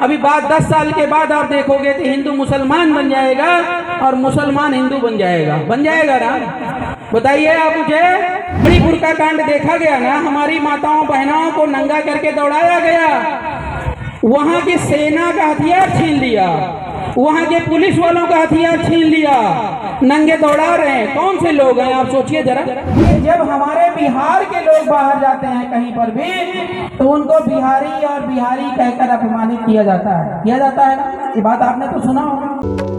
अभी बाद 10 साल के बाद आप देखोगे कि हिंदू मुसलमान बन जाएगा और मुसलमान हिंदू बन जाएगा ना। बताइए आप मुझे, मणिपुर का कांड देखा गया ना, हमारी माताओं बहनों को नंगा करके दौड़ाया गया, वहां की सेना का हथियार छीन लिया, वहां के पुलिस वालों का हथियार छीन लिया, नंगे दौड़ा रहे हैं। कौन से लोग हैं आप सोचिए जरा। जब हमारे बिहार के लोग बाहर जाते हैं कहीं पर भी तो उनको बिहारी और बिहारी कहकर अपमानित किया जाता है ना। ये बात आपने तो सुना होगा।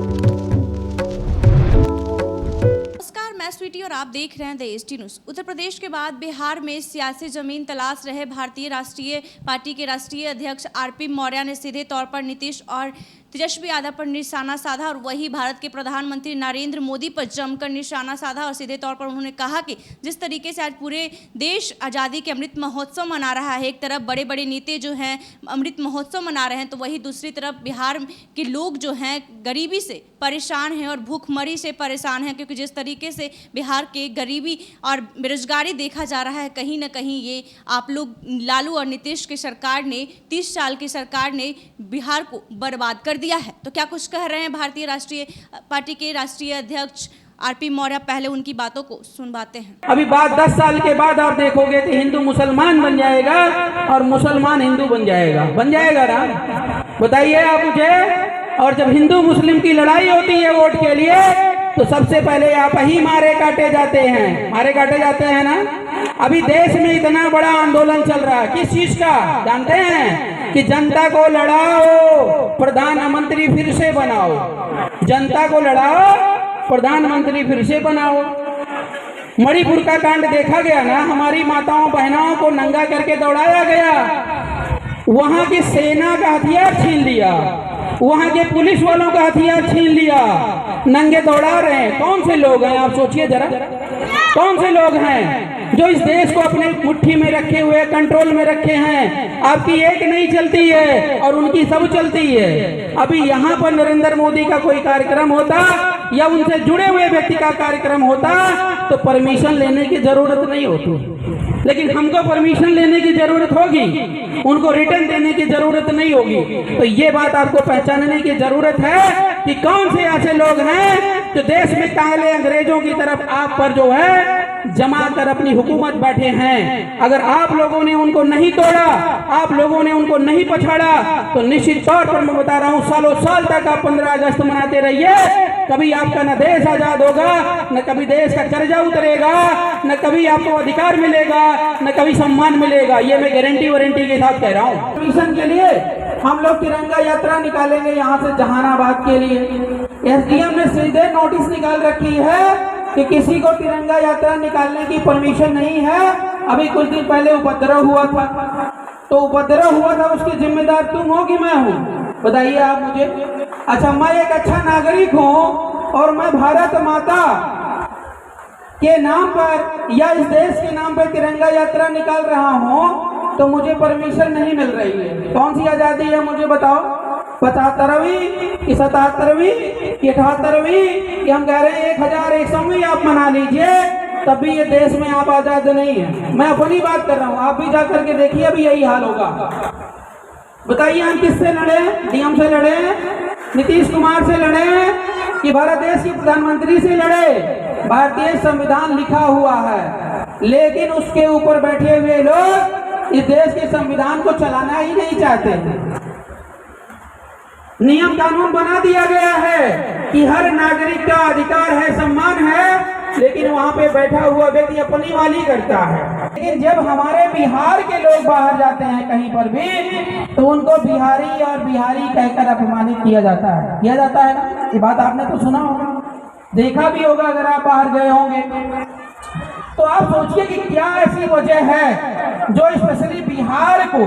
मैं स्वीटी और आप देख रहे हैं the ST news. Uttar Pradesh के बाद बिहार में सियासी जमीन तलाश रहे भारतीय राष्ट्रीय पार्टी के राष्ट्रीय अध्यक्ष आरपी मौर्य ने सीधे तौर पर नीतीश और तेजस्वी यादव पर निशाना साधा और वही भारत के प्रधानमंत्री नरेंद्र मोदी पर जमकर निशाना साधा। और सीधे तौर पर उन्होंने कहा कि जिस तरीके से आज पूरे देश आज़ादी के अमृत महोत्सव मना रहा है, एक तरफ बड़े बड़े नेता जो हैं अमृत महोत्सव मना रहे हैं, तो वही दूसरी तरफ बिहार के लोग जो हैं गरीबी से परेशान हैं और भूखमरी से परेशान हैं। क्योंकि जिस तरीके से बिहार के गरीबी और बेरोजगारी देखा जा रहा है, कहीं ना कहीं ये आप लोग लालू और नीतीश की सरकार ने 30 साल की सरकार ने बिहार को बर्बाद कर दिया है। तो क्या कुछ कह रहे हैं भारतीय राष्ट्रीय पार्टी के राष्ट्रीय अध्यक्ष आरपी मौर्य, पहले उनकी बातों को सुनवाते हैं। अभी बाद 10 साल के बाद आप देखोगे कि हिंदू मुसलमान बन जाएगा और मुसलमान हिंदू बन जाएगा ना। बताइए आप मुझे। और जब हिंदू मुस्लिम की लड़ाई होती है वोट के लिए तो सबसे पहले आप ही मारे काटे जाते हैं ना। अभी देश में इतना बड़ा आंदोलन चल रहा है, किस चीज का जानते हैं? कि जनता को लड़ाओ, प्रधानमंत्री फिर से बनाओ। जनता को लड़ाओ, प्रधानमंत्री फिर से बनाओ। मणिपुर का कांड देखा गया ना, हमारी माताओं बहनों को नंगा करके दौड़ाया गया, वहां की सेना का हथियार छीन लिया, वहां के पुलिस वालों का हथियार छीन लिया, नंगे दौड़ा रहे हैं। कौन से लोग हैं आप सोचिए जरा। कौन से लोग हैं जो इस देश को अपने मुट्ठी में रखे हुए, कंट्रोल में रखे हैं? आपकी एक नहीं चलती है और उनकी सब चलती है। अभी यहाँ पर नरेंद्र मोदी का कोई कार्यक्रम होता या उनसे जुड़े हुए व्यक्ति का कार्यक्रम होता तो परमिशन लेने की जरूरत नहीं होती, लेकिन हमको परमिशन लेने की जरूरत होगी, उनको रिटर्न देने की जरूरत नहीं होगी। तो ये बात आपको पहचानने की जरूरत है कि कौन से ऐसे लोग हैं जो देश में काले अंग्रेजों की तरफ आप पर जो है जमा कर अपनी हुकूमत बैठे हैं। अगर आप लोगों ने उनको नहीं तोड़ा, आप लोगों ने उनको नहीं पछाड़ा, तो निश्चित तौर पर मैं बता रहा हूँ सालों साल तक आप 15 अगस्त मनाते रहिए, कभी आपका न देश आजाद होगा, न कभी देश का कर्जा उतरेगा, न कभी आपको अधिकार मिलेगा, न कभी सम्मान मिलेगा। ये मैं गारंटी के साथ कह रहा हूँ। मिशन के लिए हम लोग तिरंगा यात्रा निकालेंगे यहाँ से जहानाबाद के लिए। एसडीएम ने सीधे नोटिस निकाल रखी है कि किसी को तिरंगा यात्रा निकालने की परमिशन नहीं है। अभी कुछ दिन पहले उपद्रव हुआ था, तो उपद्रव हुआ था उसकी जिम्मेदार तुम हो कि मैं हूँ? बताइए आप मुझे। अच्छा, मैं एक अच्छा नागरिक हूँ और मैं भारत माता के नाम पर या इस देश के नाम पर तिरंगा यात्रा निकाल रहा हूँ तो मुझे परमिशन नहीं मिल रही है। कौन सी आजादी है मुझे बताओ? 75वीं कि 77वीं कि 78वीं कि हम कह रहे हैं 1100वीं आप मना लीजिए, तब भी ये देश में आप आजाद नहीं है। मैं अपनी बात कर रहा हूँ, आप भी जा करके देखिए, अभी यही हाल होगा। बताइए हम किससे लड़े? डीएम से लड़े, नीतीश कुमार से लड़े कि भारत देश के प्रधानमंत्री से लड़े? भारतीय संविधान लिखा हुआ है, लेकिन उसके ऊपर बैठे हुए लोग इस देश के संविधान को चलाना ही नहीं चाहते। नियम कानून बना दिया गया है कि हर नागरिक का अधिकार है, सम्मान है, लेकिन वहां पे बैठा हुआ व्यक्ति अपनी वाली करता है। लेकिन जब हमारे बिहार के लोग बाहर जाते हैं कहीं पर भी तो उनको बिहारी और बिहारी कहकर अपमानित किया जाता है ना। ये बात आपने तो सुना होगा, देखा भी होगा अगर आप बाहर गए होंगे। तो आप सोचिए कि क्या ऐसी वजह है जो स्पेशली बिहार को,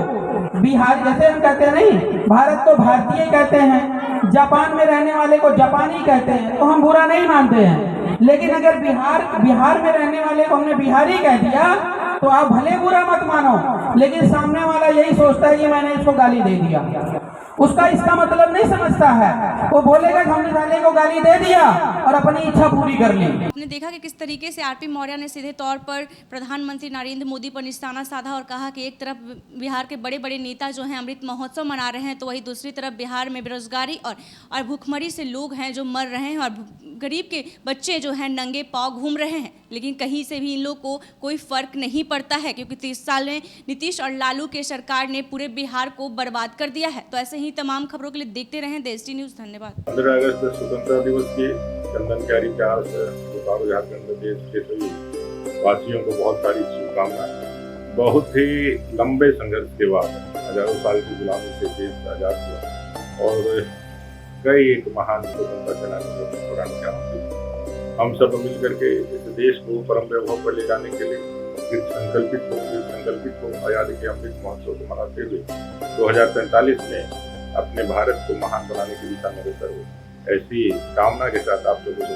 बिहार जैसे हम कहते हैं नहीं, भारत को भारतीय कहते हैं, जापान में रहने वाले को जापानी कहते हैं, तो हम बुरा नहीं मानते हैं। लेकिन अगर बिहार में रहने वाले को हमने बिहारी कह दिया तो आप भले बुरा मत मानो, लेकिन सामने वाला यही सोचता है कि मैंने इसको गाली दे दिया। उसका इसका मतलब नहीं समझता है। वो बोलेगा कि हमने साले को गाली दे दिया और अपनी इच्छा पूरी कर ली। आपने देखा कि किस तरीके से आरपी मौर्य ने सीधे तौर पर प्रधानमंत्री नरेंद्र मोदी पर निशाना साधा और कहा कि एक तरफ बिहार के बड़े बड़े नेता जो हैं अमृत महोत्सव मना रहे हैं, तो वहीं दूसरी तरफ बिहार में बेरोजगारी और भूखमरी से लोग हैं जो मर रहे हैं और गरीब के बच्चे जो हैं नंगे पांव घूम रहे हैं। लेकिन कहीं से भी इन लोग को कोई फर्क नहीं पड़ता है, क्योंकि 30 साल में नीतीश और लालू के सरकार ने पूरे बिहार को बर्बाद कर दिया है। तो ऐसे ही तमाम खबरों के लिए देखते रहें देश न्यूज़। धन्यवाद। 15 अगस्त स्वतंत्रता दिवस की चंदन क्यारी प्यार से बोकारो झारखंड प्रदेश के सभी वासियों को बहुत सारी शुभकामनाएं। बहुत ही लंबे संघर्ष के बाद हजारों साल की गुलामी से देश आजाद हुआ और कई एक महान स्वतंत्रता सेनानी को दौरान क्या हम सब मिलकर के इस देश को परम वैभव पर ले जाने के लिए फिर संकल्पित हो आजादी के अमृत महोत्सव को मनाते हुए 2045 में अपने भारत को महान बनाने की दिशा में अग्रसर हो, ऐसी कामना के साथ आप लोगों को